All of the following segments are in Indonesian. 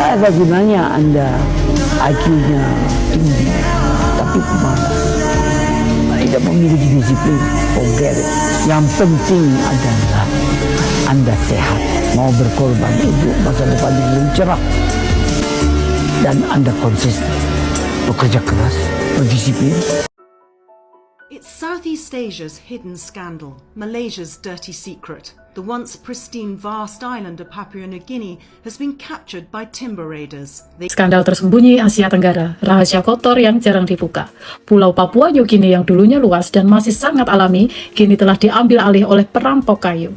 Tidak ada gunanya Anda IQ-nya tinggi, tapi pemalas, tidak memiliki disiplin. Forget it. Yang penting adalah Anda sehat, mau berkorban untuk masa depan yang lebih cerah, dan Anda konsisten, bekerja keras, berdisiplin. It's Southeast Asia's hidden scandal, Malaysia's dirty secret. The once pristine vast island of Papua New Guinea has been captured by timber raiders. Skandal tersembunyi Asia Tenggara, rahasia kotor yang jarang dibuka. Pulau Papua New Guinea yang dulunya luas dan masih sangat alami, kini telah diambil alih oleh perampok kayu.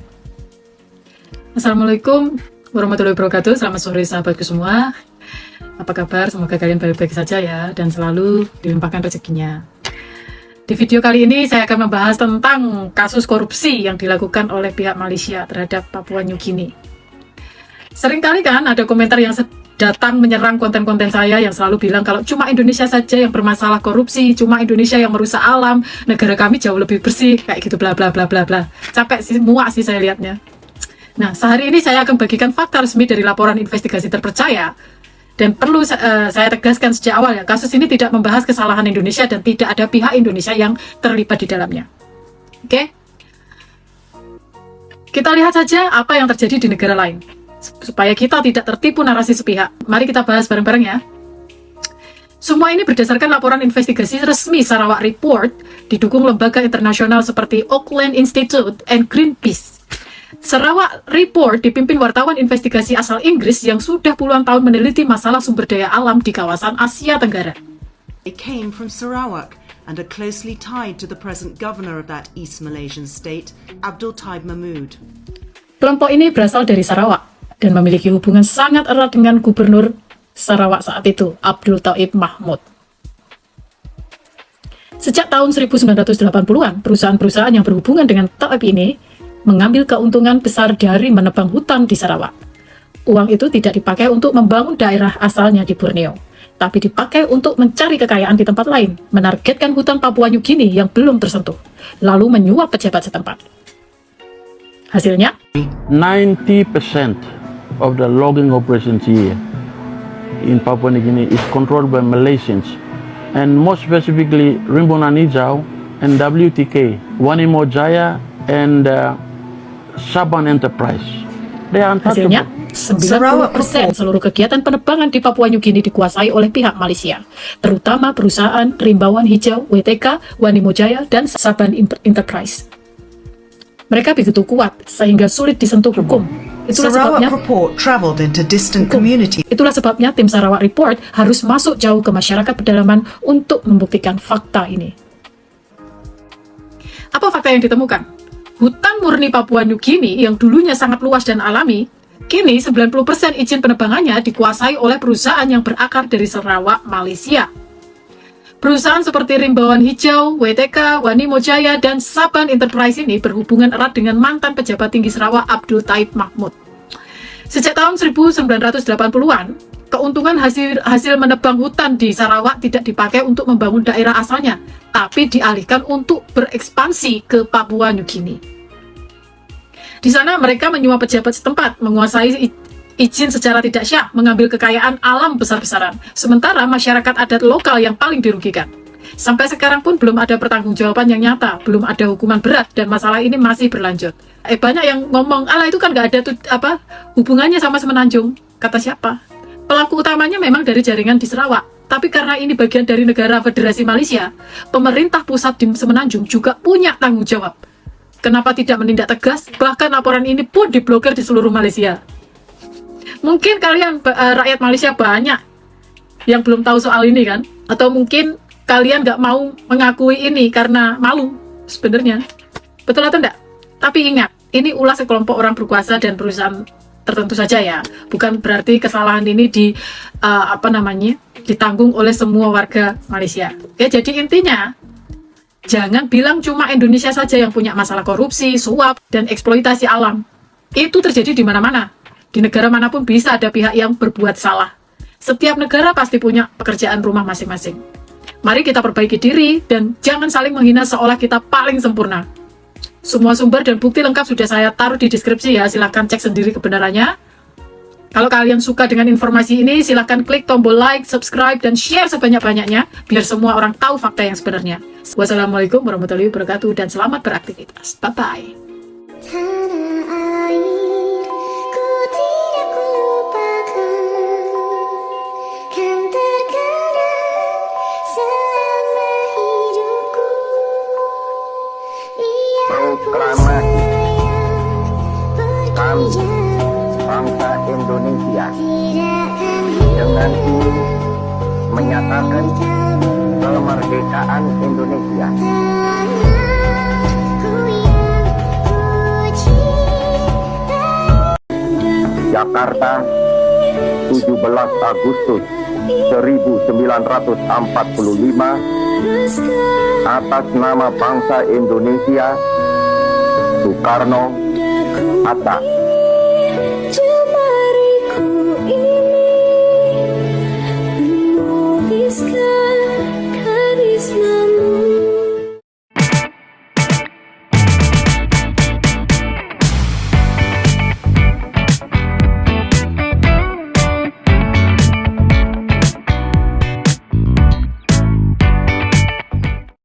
Assalamualaikum warahmatullahi wabarakatuh, selamat sore sahabatku semua. Apa kabar? Semoga kalian baik-baik saja ya, dan selalu dilimpahkan rezekinya. Di video kali ini saya akan membahas tentang kasus korupsi yang dilakukan oleh pihak Malaysia terhadap Papua New Guinea. Seringkali kan ada komentar yang datang menyerang konten-konten saya yang selalu bilang kalau cuma Indonesia saja yang bermasalah korupsi, cuma Indonesia yang merusak alam, negara kami jauh lebih bersih, kayak gitu bla bla bla bla bla. Capek sih, muak sih saya lihatnya. Nah, sehari ini saya akan bagikan fakta resmi dari laporan investigasi terpercaya. Dan perlu saya tegaskan sejak awal ya, kasus ini tidak membahas kesalahan Indonesia dan tidak ada pihak Indonesia yang terlibat di dalamnya. Oke? Kita lihat saja apa yang terjadi di negara lain, supaya kita tidak tertipu narasi sepihak. Mari kita bahas bareng-bareng ya. Semua ini berdasarkan laporan investigasi resmi Sarawak Report, didukung lembaga internasional seperti Auckland Institute and Greenpeace. Sarawak Report dipimpin wartawan investigasi asal Inggris yang sudah puluhan tahun meneliti masalah sumber daya alam di kawasan Asia Tenggara. They came from Sarawak and are closely tied to the present governor of that East Malaysian state, Abdul Taib Mahmud. Kelompok ini berasal dari Sarawak dan memiliki hubungan sangat erat dengan gubernur Sarawak saat itu, Abdul Taib Mahmud. Sejak tahun 1980-an, perusahaan-perusahaan yang berhubungan dengan Taib ini mengambil keuntungan besar dari menebang hutan di Sarawak. Uang itu tidak dipakai untuk membangun daerah asalnya di Borneo, tapi dipakai untuk mencari kekayaan di tempat lain, menargetkan hutan Papua New Guinea yang belum tersentuh, lalu menyuap pejabat setempat. Hasilnya, 90% of the logging operations here in Papua New Guinea is controlled by Malaysians, and more specifically Rimbunan Hijau and WTK, Wanimo Jaya and Sabang Enterprise. They are hasilnya untouchable. 90% seluruh kegiatan penebangan di Papua New Guinea dikuasai oleh pihak Malaysia, terutama perusahaan Rimbawan Hijau, WTK, Wanimo Jaya, dan Sabang Enterprise. Mereka begitu kuat sehingga sulit disentuh hukum. Itulah sebabnya tim Sarawak Report harus masuk jauh ke masyarakat pedalaman untuk membuktikan fakta ini. Apa fakta yang ditemukan? Hutan murni Papua New Guinea yang dulunya sangat luas dan alami, kini 90% izin penebangannya dikuasai oleh perusahaan yang berakar dari Sarawak, Malaysia. Perusahaan seperti Rimbawan Hijau, WTK, Wanimo Jaya, dan Sabang Enterprise ini berhubungan erat dengan mantan pejabat tinggi Sarawak Abdul Taib Mahmud. Sejak tahun 1980-an, keuntungan hasil menebang hutan di Sarawak tidak dipakai untuk membangun daerah asalnya, tapi dialihkan untuk berekspansi ke Papua New Guinea. Di sana mereka menyuap pejabat setempat, menguasai izin secara tidak syah, mengambil kekayaan alam besar-besaran, sementara masyarakat adat lokal yang paling dirugikan. Sampai sekarang pun belum ada pertanggungjawaban yang nyata, belum ada hukuman berat, dan masalah ini masih berlanjut. Banyak yang ngomong, ala itu kan nggak ada hubungannya sama Semenanjung. Kata siapa? Pelaku utamanya memang dari jaringan di Sarawak, tapi karena ini bagian dari negara Federasi Malaysia, pemerintah pusat di Semenanjung juga punya tanggung jawab. Kenapa tidak menindak tegas? Bahkan laporan ini pun diblokir di seluruh Malaysia. Mungkin kalian rakyat Malaysia banyak yang belum tahu soal ini kan? Atau mungkin kalian nggak mau mengakui ini karena malu sebenarnya. Betul atau enggak? Tapi ingat, ini ulah sekelompok orang berkuasa dan perusahaan tertentu saja ya. Bukan berarti kesalahan ini ditanggung oleh semua warga Malaysia. Ya, jadi intinya jangan bilang cuma Indonesia saja yang punya masalah korupsi, suap, dan eksploitasi alam. Itu terjadi di mana-mana. Di negara manapun bisa ada pihak yang berbuat salah. Setiap negara pasti punya pekerjaan rumah masing-masing. Mari kita perbaiki diri dan jangan saling menghina seolah kita paling sempurna. Semua sumber dan bukti lengkap sudah saya taruh di deskripsi ya, silahkan cek sendiri kebenarannya. Kalau kalian suka dengan informasi ini, silahkan klik tombol like, subscribe, dan share sebanyak-banyaknya biar semua orang tahu fakta yang sebenarnya. Wassalamualaikum warahmatullahi wabarakatuh dan selamat beraktivitas. Bye-bye. Tanah air, ku tidak lupakan, kan terkenang selama hidupku. Proklamasi kami bangsa Indonesia dengan ini menyatakan kemerdekaan Indonesia. Jakarta, 17 Agustus 1945, atas nama bangsa Indonesia, Soekarno, Hatta.